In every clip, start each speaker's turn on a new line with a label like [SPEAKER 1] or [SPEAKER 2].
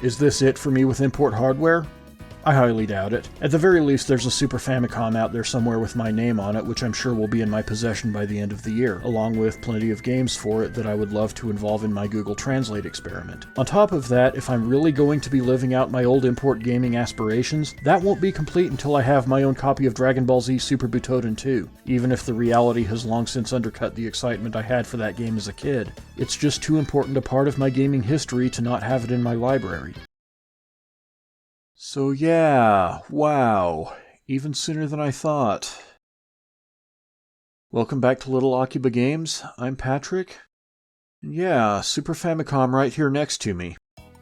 [SPEAKER 1] Is this it for me with import hardware? I highly doubt it. At the very least, there's a Super Famicom out there somewhere with my name on it, which I'm sure will be in my possession by the end of the year, along with plenty of games for it that I would love to involve in my Google Translate experiment. On top of that, if I'm really going to be living out my old import gaming aspirations, that won't be complete until I have my own copy of Dragon Ball Z Super Butoden 2, even if the reality has long since undercut the excitement I had for that game as a kid. It's just too important a part of my gaming history to not have it in my library. So yeah, wow, even sooner than I thought. Welcome back to Little Akiba Games, I'm Patrick. And yeah, Super Famicom right here next to me.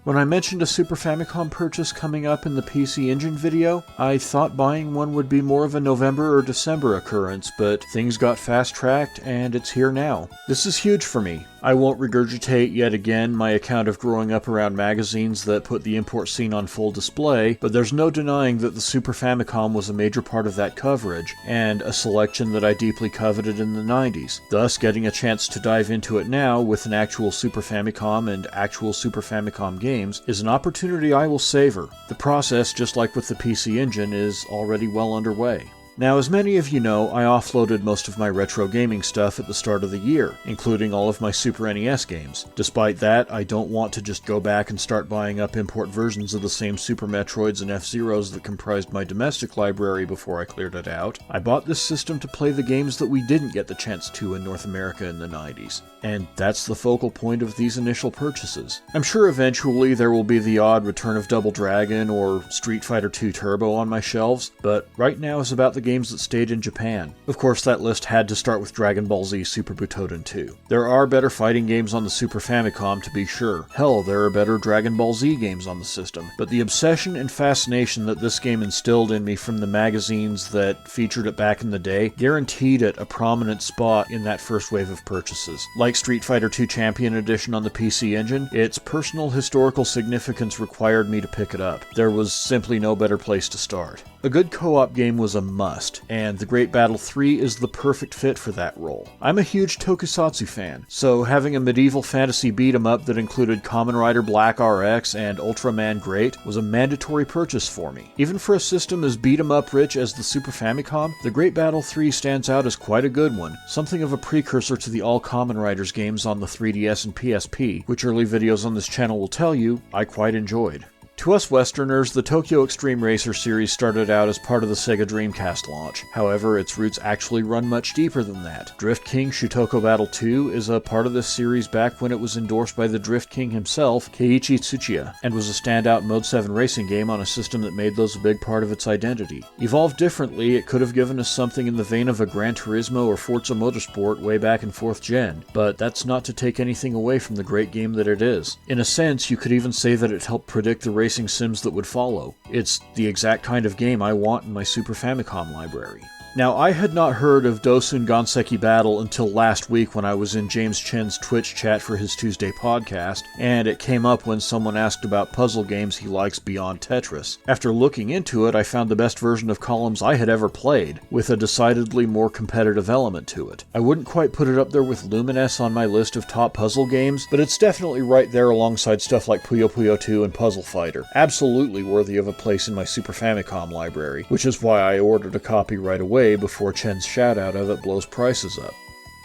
[SPEAKER 1] When I mentioned a Super Famicom purchase coming up in the PC Engine video, I thought buying one would be more of a November or December occurrence, but things got fast-tracked and it's here now. This is huge for me. I won't regurgitate yet again my account of growing up around magazines that put the import scene on full display, but there's no denying that the Super Famicom was a major part of that coverage, and a selection that I deeply coveted in the 90s. Thus, getting a chance to dive into it now with an actual Super Famicom and actual Super Famicom games is an opportunity I will savor. The process, just like with the PC Engine, is already well underway. Now, as many of you know, I offloaded most of my retro gaming stuff at the start of the year, including all of my Super NES games. Despite that, I don't want to just go back and start buying up import versions of the same Super Metroids and F-Zeros that comprised my domestic library before I cleared it out. I bought this system to play the games that we didn't get the chance to in North America in the 90s. And that's the focal point of these initial purchases. I'm sure eventually there will be the odd Return of Double Dragon or Street Fighter II Turbo on my shelves, but right now is about the games that stayed in Japan. Of course, that list had to start with Dragon Ball Z Super Butoden 2. There are better fighting games on the Super Famicom, to be sure. Hell, there are better Dragon Ball Z games on the system. But the obsession and fascination that this game instilled in me from the magazines that featured it back in the day guaranteed it a prominent spot in that first wave of purchases. Like Street Fighter II Champion Edition on the PC Engine, its personal historical significance required me to pick it up. There was simply no better place to start. A good co-op game was a must, and The Great Battle 3 is the perfect fit for that role. I'm a huge tokusatsu fan, so having a medieval fantasy beat-em-up that included Kamen Rider Black RX and Ultraman Great was a mandatory purchase for me. Even for a system as beat-em-up rich as the Super Famicom, The Great Battle 3 stands out as quite a good one, something of a precursor to the All Kamen Riders games on the 3DS and PSP, which early videos on this channel will tell you I quite enjoyed. To us Westerners, the Tokyo Extreme Racer series started out as part of the Sega Dreamcast launch. However, its roots actually run much deeper than that. Drift King Shutoko Battle 2 is a part of this series back when it was endorsed by the Drift King himself, Keiichi Tsuchiya, and was a standout Mode 7 racing game on a system that made those a big part of its identity. Evolved differently, it could have given us something in the vein of a Gran Turismo or Forza Motorsport way back in 4th gen, but that's not to take anything away from the great game that it is. In a sense, you could even say that it helped predict the racing sims that would follow. It's the exact kind of game I want in my Super Famicom library. Now, I had not heard of Dosun Ganseki Battle until last week when I was in James Chen's Twitch chat for his Tuesday podcast, and it came up when someone asked about puzzle games he likes beyond Tetris. After looking into it, I found the best version of Columns I had ever played, with a decidedly more competitive element to it. I wouldn't quite put it up there with Lumines on my list of top puzzle games, but it's definitely right there alongside stuff like Puyo Puyo 2 and Puzzle Fighter. Absolutely worthy of a place in my Super Famicom library, which is why I ordered a copy right away before Chen's shoutout of it blows prices up.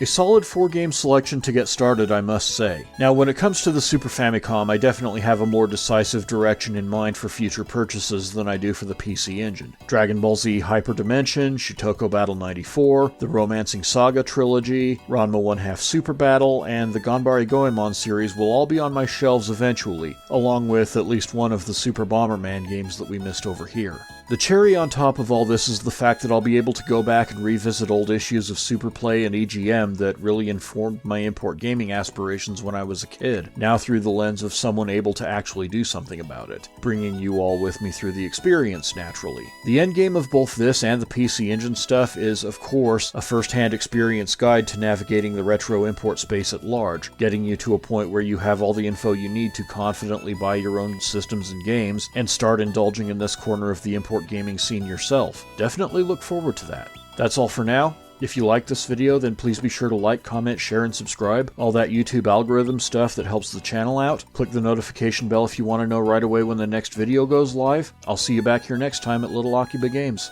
[SPEAKER 1] A solid 4-game selection to get started, I must say. Now, when it comes to the Super Famicom, I definitely have a more decisive direction in mind for future purchases than I do for the PC Engine. Dragon Ball Z Hyperdimension, Shutoko Battle 94, the Romancing Saga trilogy, Ranma 1/2 Super Battle, and the Ganbare Goemon series will all be on my shelves eventually, along with at least one of the Super Bomberman games that we missed over here. The cherry on top of all this is the fact that I'll be able to go back and revisit old issues of Superplay and EGM that really informed my import gaming aspirations when I was a kid, now through the lens of someone able to actually do something about it, bringing you all with me through the experience, naturally. The endgame of both this and the PC Engine stuff is, of course, a first-hand experience guide to navigating the retro import space at large, getting you to a point where you have all the info you need to confidently buy your own systems and games, and start indulging in this corner of the import gaming scene yourself. Definitely look forward to that. That's all for now. If you like this video, then please be sure to like, comment, share, and subscribe. All that YouTube algorithm stuff that helps the channel out. Click the notification bell if you want to know right away when the next video goes live. I'll see you back here next time at Little Akiba Games.